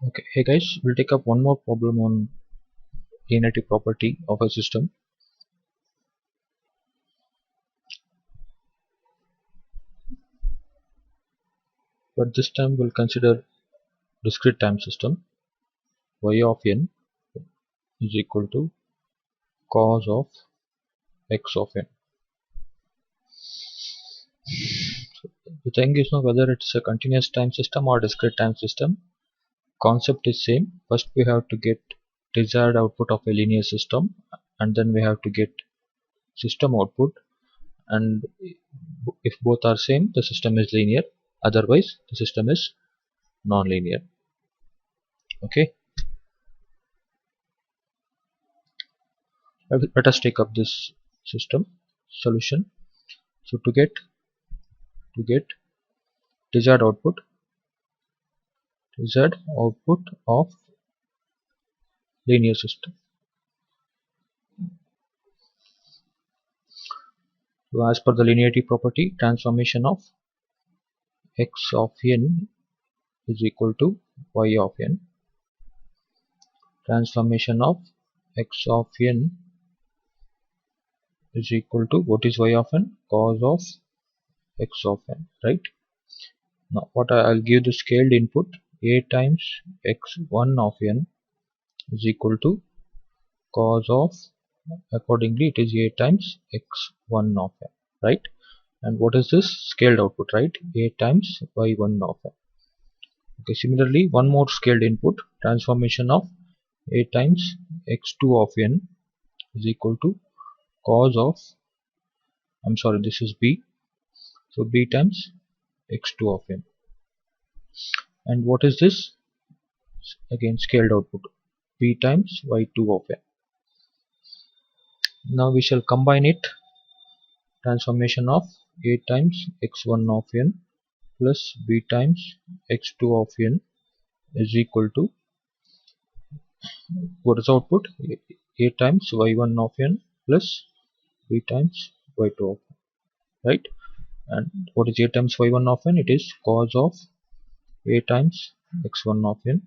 Okay, hey guys, we'll take up one more problem on linearity property of a system. But this time we'll consider discrete time system. Y of n is equal to cos of x of n. The thing is now whether it's a continuous time system or discrete time system, concept is same. First we have to get desired output of a linear system, and then we have to get system output, and if both are same the system is linear, otherwise the system is non-linear. Okay, let us take up this system solution. So to get desired output of linear system. So as per the linearity property, transformation of x of n is equal to y of n. Transformation of x of n is equal to, what is y of n? Cos of x of n, right? Now what I'll give the scaled input, a times x1 of n is equal to cos of, accordingly it is a times x1 of n, right? And what is this? Scaled output, right? A times y1 of n. Okay, similarly one more scaled input, transformation of a times x2 of n is equal to cos of, I'm sorry, this is b, so b times x2 of n. And what is this? Again scaled output, b times y2 of n. Now we shall combine it. Transformation of a times x1 of n plus b times x2 of n is equal to, what is output? A times y1 of n plus b times y2 of n, right? And what is a times y1 of n? It is cos of a times x1 of n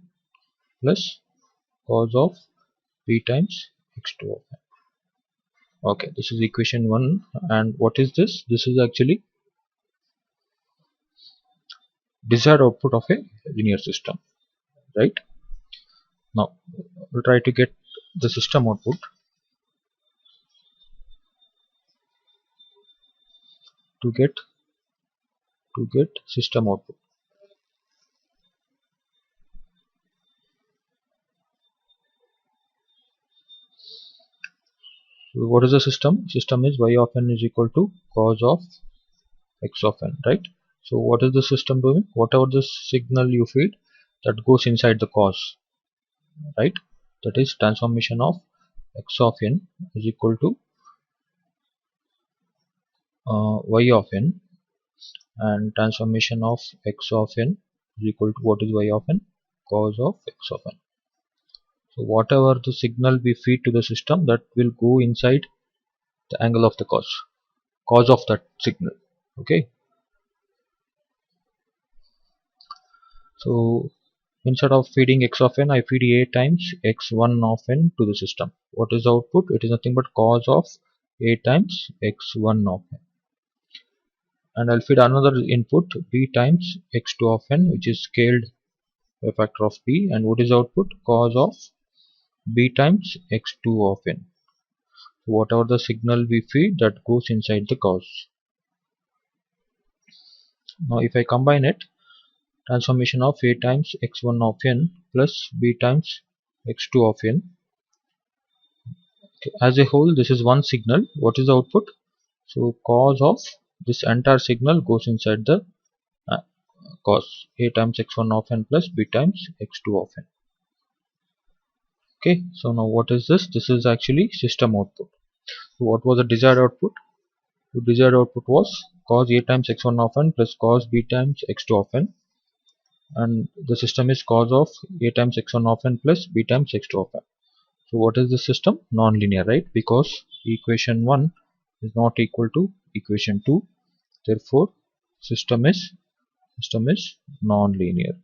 plus cos of b times x2 of n. Okay, this is equation 1. And what is this? This is actually desired output of a linear system, right? Now we'll try to get the system output. To get system output, so what is the system? System is y of n is equal to cos of x of n, right? So what is the system doing? Whatever the signal you feed, that goes inside the cos, right? That is transformation of x of n is equal to y of n, and transformation of x of n is equal to, what is y of n? Cos of x of n. So whatever the signal we feed to the system, that will go inside the angle of the cos of that signal. Okay, so instead of feeding x of n, I feed a times x1 of n to the system. What is the output? It is nothing but cos of a times x1 of n. And I'll feed another input, b times x2 of n, which is scaled by factor of b. And what is the output? Cos of b times x2 of n. So whatever the signal we feed, that goes inside the cos. Now if I combine it, transformation of a times x1 of n plus b times x2 of n. Okay, as a whole this is one signal. What is the output? So cos of this entire signal goes inside the uh, cos, a times x1 of n plus b times x2 of n. Okay, so now what is this? This is actually system output. So what was the desired output? The desired output was cos a times x1 of n plus cos b times x2 of n, and the system is cos of a times x1 of n plus b times x2 of n. So what is the system? Non-linear, right? Because equation 1 is not equal to equation 2, therefore system is non-linear.